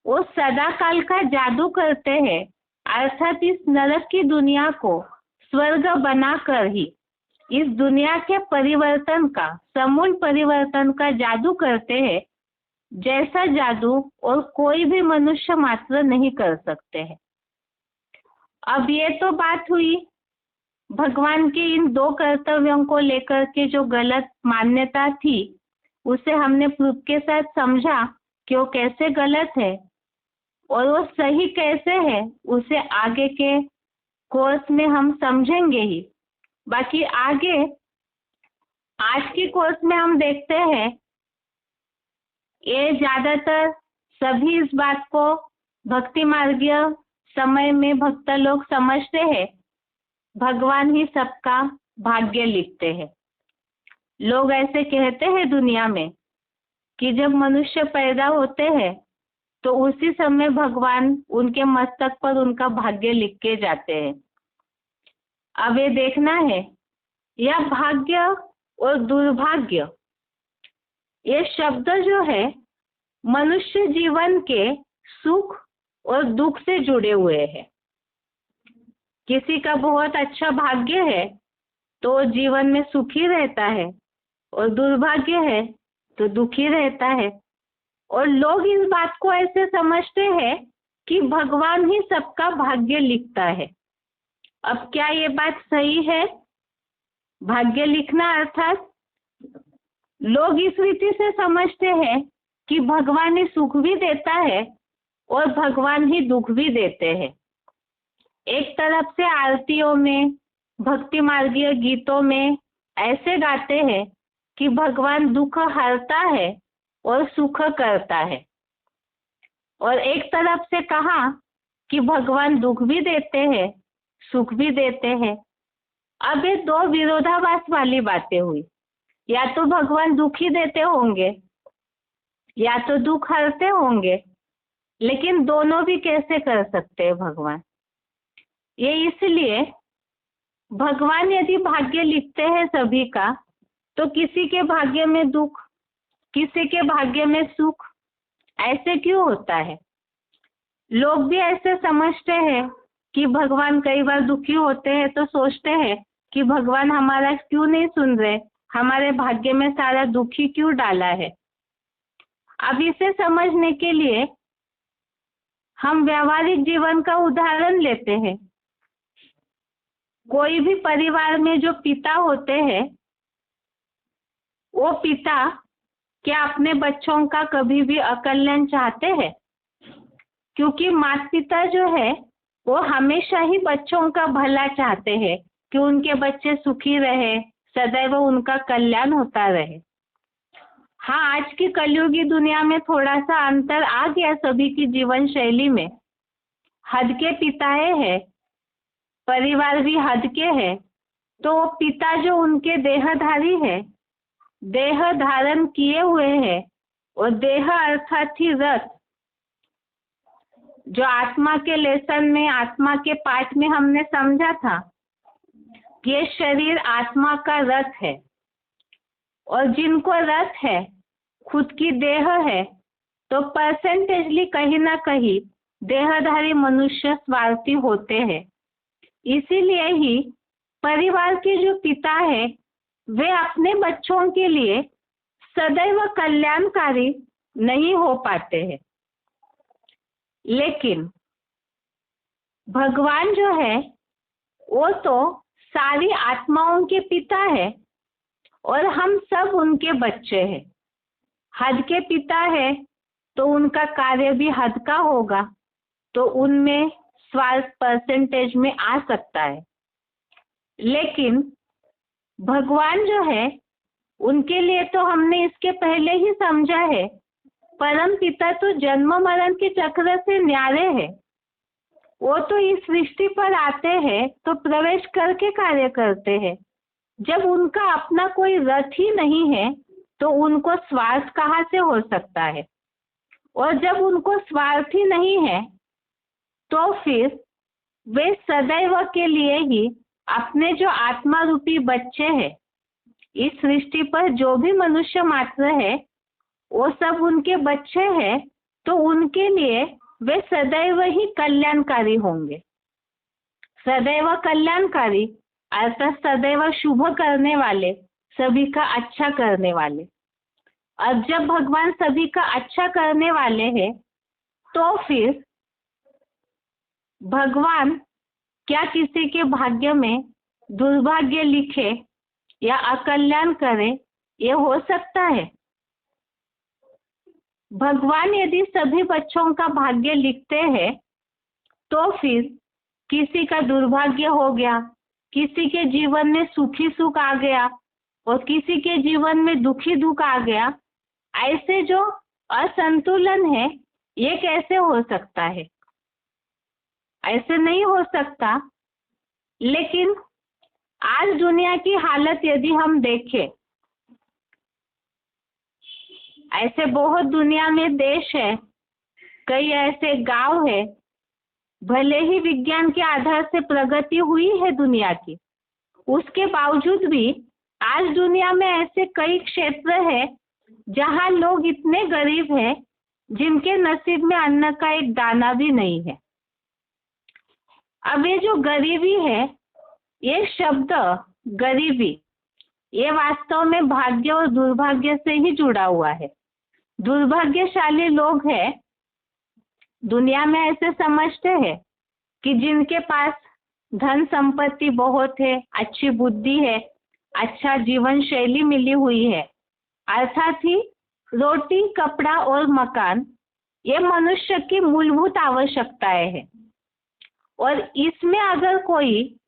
वो सदा काल का जादू करते हैं। अर्थात इस नरक की दुनिया को स्वर्ग बनाकर ही इस दुनिया के परिवर्तन का, समूल परिवर्तन का जादू करते हैं, जैसा जादू और कोई भी मनुष्य मात्र नहीं कर सकते हैं। अब ये तो बात हुई भगवान के इन दो कर्तव्यों को लेकर के जो गलत मान्यता थी, उसे हमने प्रूफ के साथ समझा कि वो कैसे गलत है और वो सही कैसे है। उसे आगे के कोर्स में हम समझेंगे ही। बाकी आगे आज के कोर्स में हम देखते हैं, ये ज्यादातर सभी इस बात को भक्ति मार्गीय समय में भक्त लोग समझते हैं, भगवान ही सबका भाग्य लिखते हैं। लोग ऐसे कहते हैं दुनिया में कि जब मनुष्य पैदा होते हैं तो उसी समय भगवान उनके मस्तक पर उनका भाग्य लिख के जाते हैं। अब ये देखना है, यह भाग्य और दुर्भाग्य, ये शब्द जो है मनुष्य जीवन के सुख और दुख से जुड़े हुए हैं। किसी का बहुत अच्छा भाग्य है तो जीवन में सुखी रहता है, और दुर्भाग्य है तो दुखी रहता है। और लोग इस बात को ऐसे समझते हैं कि भगवान ही सबका भाग्य लिखता है। अब क्या ये बात सही है? भाग्य लिखना अर्थात लोग इस रीति से समझते हैं कि भगवान ही सुख भी देता है और भगवान ही दुख भी देते हैं। एक तरफ से आरतियों में, भक्ति मार्गीय गीतों में ऐसे गाते हैं कि भगवान दुख हरता है और सुख करता है, और एक तरफ से कहा कि भगवान दुख भी देते हैं, सुख भी देते हैं। अब ये दो विरोधाभास वाली बातें हुई। या तो भगवान दुख ही देते होंगे या तो दुख हरते होंगे, लेकिन दोनों भी कैसे कर सकते हैं भगवान? ये इसलिए, भगवान यदि भाग्य लिखते हैं सभी का, तो किसी के भाग्य में दुख, किसी के भाग्य में सुख, ऐसे क्यों होता है? लोग भी ऐसे समझते हैं कि भगवान कई बार दुखी होते हैं तो सोचते हैं कि भगवान हमारा क्यों नहीं सुन रहे, हमारे भाग्य में सारा दुख ही क्यों डाला है। अब इसे समझने के लिए हम व्यावहारिक जीवन का उदाहरण लेते हैं। कोई भी परिवार में जो पिता होते हैं, वो पिता क्या अपने बच्चों का कभी भी अकल्याण चाहते हैं? क्योंकि माता पिता जो है वो हमेशा ही बच्चों का भला चाहते हैं कि उनके बच्चे सुखी रहे, सदैव उनका कल्याण होता रहे। हाँ, आज की कलयुगी दुनिया में थोड़ा सा अंतर आ गया सभी की जीवन शैली में। हद के पिताएं हैं, परिवार भी हद के है, तो वो पिता जो उनके देहधारी है, देह धारण किए हुए हैं, और देह अर्थात ही रथ, जो आत्मा के लेसन में, आत्मा के पाठ में हमने समझा था, ये शरीर आत्मा का रथ है। और जिनको रथ है, खुद की देह है, तो परसेंटेजली कहीं ना कहीं देहधारी मनुष्य स्वार्थी होते हैं। इसीलिए ही परिवार के जो पिता है वे अपने बच्चों के लिए सदैव कल्याणकारी नहीं हो पाते हैं। लेकिन भगवान जो है वो तो सारी आत्माओं के पिता है और हम सब उनके बच्चे हैं। हद के पिता है तो उनका कार्य भी हद का होगा, तो उनमें स्वार्थ परसेंटेज में आ सकता है। लेकिन भगवान जो है उनके लिए तो हमने इसके पहले ही समझा है, परम पिता तो जन्म मरण के चक्र से न्यारे है। वो तो इस सृष्टि पर आते हैं तो प्रवेश करके कार्य करते हैं। जब उनका अपना कोई रथ ही नहीं है तो उनको स्वार्थ कहाँ से हो सकता है? और जब उनको स्वार्थ ही नहीं है तो फिर वे सदैव के लिए ही अपने जो आत्मा रूपी बच्चे हैं, इस सृष्टि पर जो भी मनुष्य मात्र है वो सब उनके बच्चे हैं, तो उनके लिए वे सदैव ही कल्याणकारी होंगे। सदैव कल्याणकारी अर्थात सदैव शुभ करने वाले, सभी का अच्छा करने वाले। अब जब भगवान सभी का अच्छा करने वाले हैं तो फिर भगवान क्या किसी के भाग्य में दुर्भाग्य लिखे या अकल्याण करे? ये हो सकता है? भगवान यदि सभी बच्चों का भाग्य लिखते हैं तो फिर किसी का दुर्भाग्य हो गया, किसी के जीवन में सुखी सुख आ गया और किसी के जीवन में दुखी दुख आ गया, ऐसे जो असंतुलन है ये कैसे हो सकता है? ऐसे नहीं हो सकता। लेकिन आज दुनिया की हालत यदि हम देखें, ऐसे बहुत दुनिया में देश है, कई ऐसे गांव है, भले ही विज्ञान के आधार से प्रगति हुई है दुनिया की, उसके बावजूद भी आज दुनिया में ऐसे कई क्षेत्र है जहां लोग इतने गरीब हैं जिनके नसीब में अन्न का एक दाना भी नहीं है। अब ये जो गरीबी है, ये शब्द गरीबी ये वास्तव में भाग्य और दुर्भाग्य से ही जुड़ा हुआ है। दुर्भाग्यशाली लोग हैं दुनिया में ऐसे समझते हैं कि जिनके पास धन संपत्ति बहुत है, अच्छी बुद्धि है, अच्छा जीवन शैली मिली हुई है, अर्थात ही रोटी, कपड़ा और मकान, ये मनुष्य की मूलभूत आवश्यकताएं हैं। और इसमें अगर कोई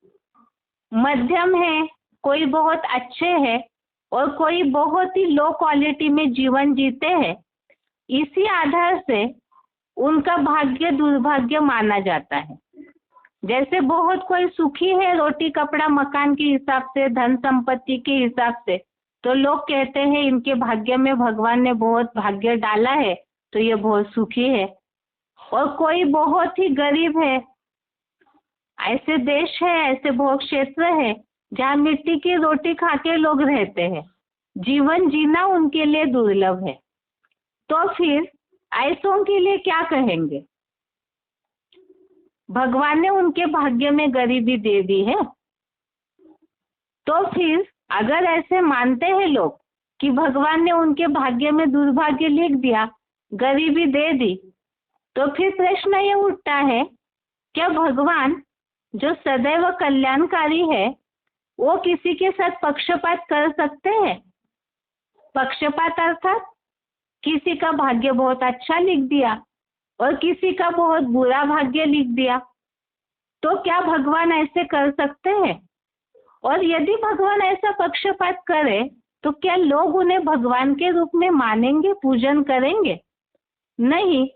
मध्यम है, कोई बहुत अच्छे है और कोई बहुत ही लो क्वालिटी में जीवन जीते हैं, इसी आधार से उनका भाग्य दुर्भाग्य माना जाता है। जैसे बहुत कोई सुखी है रोटी कपड़ा मकान के हिसाब से, धन संपत्ति के हिसाब से, तो लोग कहते हैं इनके भाग्य में भगवान ने बहुत भाग्य डाला है तो ये बहुत सुखी है। और कोई बहुत ही गरीब है, ऐसे देश है, ऐसे बहुत क्षेत्र है जहाँ मिट्टी की रोटी खा के लोग रहते हैं, जीवन जीना उनके लिए दुर्लभ है। तो फिर ऐसों के लिए क्या कहेंगे? भगवान ने उनके भाग्य में गरीबी दे दी है। तो फिर अगर ऐसे मानते हैं लोग कि भगवान ने उनके भाग्य में दुर्भाग्य लिख दिया, गरीबी दे दी, तो फिर प्रश्न ये उठता है, क्या भगवान जो सदैव कल्याणकारी है वो किसी के साथ पक्षपात कर सकते हैं? पक्षपात अर्थात किसी का भाग्य बहुत अच्छा लिख दिया और किसी का बहुत बुरा भाग्य लिख दिया, तो क्या भगवान ऐसे कर सकते हैं? और यदि भगवान ऐसा पक्षपात करे तो क्या लोग उन्हें भगवान के रूप में मानेंगे, पूजन करेंगे? नहीं।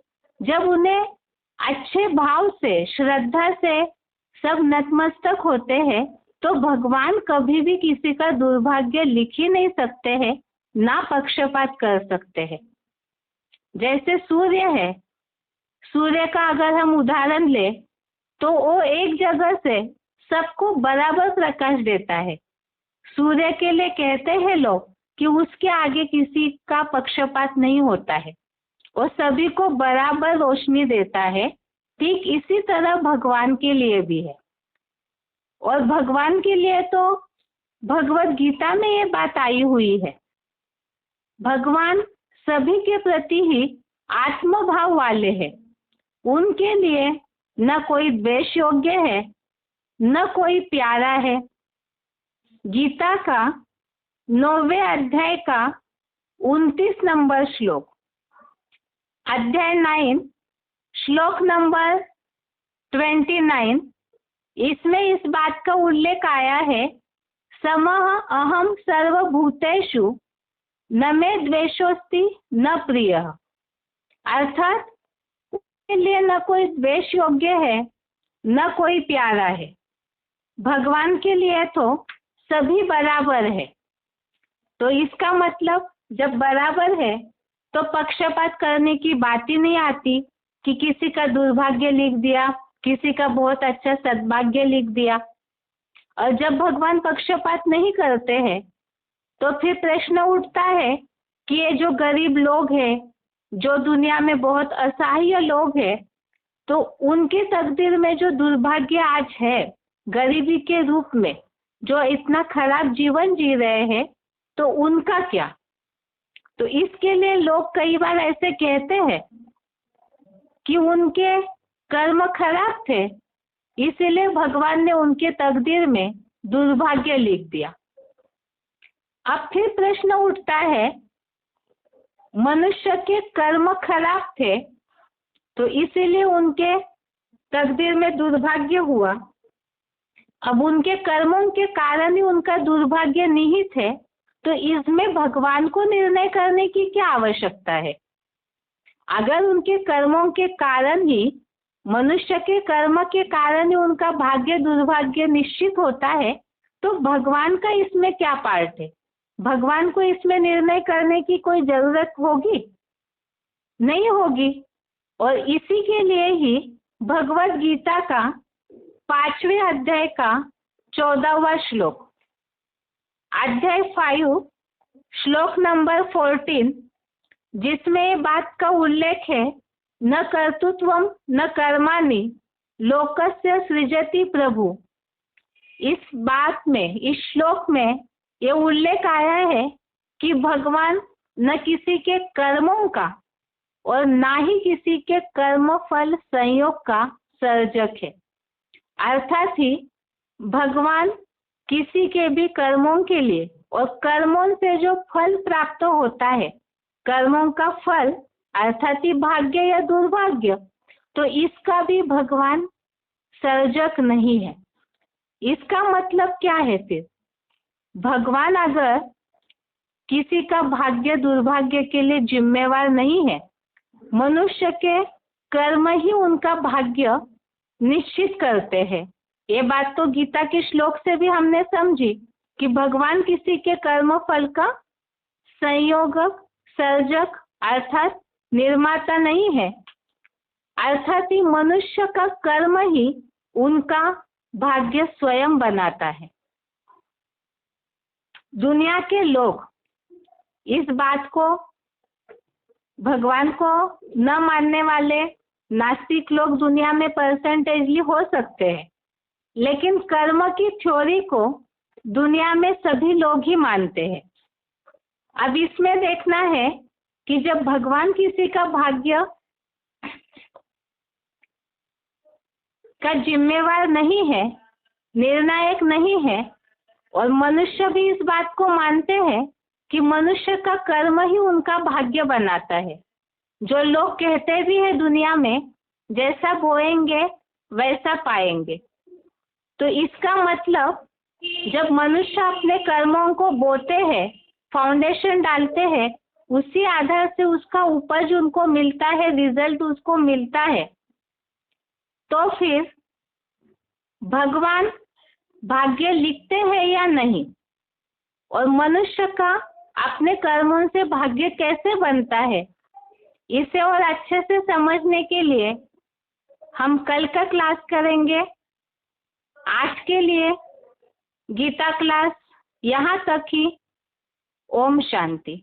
जब उन्हें अच्छे भाव से, श्रद्धा से सब नतमस्तक होते हैं तो भगवान कभी भी किसी का दुर्भाग्य लिख ही नहीं सकते हैं, ना पक्षपात कर सकते हैं। जैसे सूर्य है, सूर्य का अगर हम उदाहरण ले तो वो एक जगह से सबको बराबर प्रकाश देता है। सूर्य के लिए कहते हैं लोग कि उसके आगे किसी का पक्षपात नहीं होता है, वो सभी को बराबर रोशनी देता है। ठीक इसी तरह भगवान के लिए भी है। और भगवान के लिए तो भगवत गीता में ये बात आई हुई है। भगवान सभी के प्रति ही आत्मभाव वाले हैं। उनके लिए न कोई द्वेष योग्य है, न कोई प्यारा है। गीता का 9वें अध्याय का 29 नंबर श्लोक, अध्याय 9 श्लोक नंबर 29, इसमें इस बात का उल्लेख आया है, समः अहम सर्वभूतेषु न मे द्वेषोस्ति न प्रियः। अर्थात उसके लिए न कोई द्वेष योग्य है न कोई प्यारा है। भगवान के लिए तो सभी बराबर है। तो इसका मतलब जब बराबर है तो पक्षपात करने की बात ही नहीं आती कि किसी का दुर्भाग्य लिख दिया, किसी का बहुत अच्छा सद्भाग्य लिख दिया। और जब भगवान पक्षपात नहीं करते हैं तो फिर प्रश्न उठता है कि ये जो गरीब लोग हैं, जो दुनिया में बहुत असहाय लोग हैं, तो उनकी तकदीर में जो दुर्भाग्य आज है गरीबी के रूप में, जो इतना खराब जीवन जी रहे हैं, तो उनका क्या? तो इसके लिए लोग कई बार ऐसे कहते हैं कि उनके कर्म खराब थे, इसीलिए भगवान ने उनके तकदीर में दुर्भाग्य लिख दिया। अब फिर प्रश्न उठता है, मनुष्य के कर्म खराब थे तो इसीलिए उनके तकदीर में दुर्भाग्य हुआ। अब उनके कर्मों के कारण ही उनका दुर्भाग्य निहित है, तो इसमें भगवान को निर्णय करने की क्या आवश्यकता है? अगर उनके कर्मों के कारण ही, मनुष्य के कर्म के कारण ही उनका भाग्य दुर्भाग्य निश्चित होता है, तो भगवान का इसमें क्या पार्ट है? भगवान को इसमें निर्णय करने की कोई जरूरत होगी? नहीं होगी। और इसी के लिए ही भगवत गीता का 5वें अध्याय का 14वां श्लोक, अध्याय 5 श्लोक नंबर 14, जिसमें ये बात का उल्लेख है, न कर्तृत्वम न कर्माणि लोकस्य सृजति प्रभु। इस बात में, इस श्लोक में ये उल्लेख आया है कि भगवान न किसी के कर्मों का और ना ही किसी के कर्म फल संयोग का सर्जक है। अर्थात ही भगवान किसी के भी कर्मों के लिए और कर्मों से जो फल प्राप्त होता है, कर्मों का फल अर्थात ही भाग्य या दुर्भाग्य, तो इसका भी भगवान सर्जक नहीं है। इसका मतलब क्या है? फिर भगवान अगर किसी का भाग्य दुर्भाग्य के लिए जिम्मेवार नहीं है, मनुष्य के कर्म ही उनका भाग्य निश्चित करते हैं। ये बात तो गीता के श्लोक से भी हमने समझी कि भगवान किसी के कर्म फल का संयोगक, सर्जक अर्थात निर्माता नहीं है। अर्थात ही मनुष्य का कर्म ही उनका भाग्य स्वयं बनाता है। दुनिया के लोग इस बात को, भगवान को न मानने वाले नास्तिक लोग दुनिया में परसेंटेजली हो सकते हैं, लेकिन कर्म की थ्योरी को दुनिया में सभी लोग ही मानते हैं। अब इसमें देखना है कि जब भगवान किसी का भाग्य का जिम्मेवार नहीं है, निर्णायक नहीं है, और मनुष्य भी इस बात को मानते हैं कि मनुष्य का कर्म ही उनका भाग्य बनाता है। जो लोग कहते भी हैं दुनिया में, जैसा बोएंगे वैसा पाएंगे। तो इसका मतलब जब मनुष्य अपने कर्मों को बोते हैं, फाउंडेशन डालते हैं, उसी आधार से उसका उपज उनको मिलता है, रिजल्ट उसको मिलता है। तो फिर भगवान भाग्य लिखते हैं या नहीं, और मनुष्य का अपने कर्मों से भाग्य कैसे बनता है, इसे और अच्छे से समझने के लिए हम कल का क्लास करेंगे। आज के लिए गीता क्लास यहाँ तक ही। ओम शांति।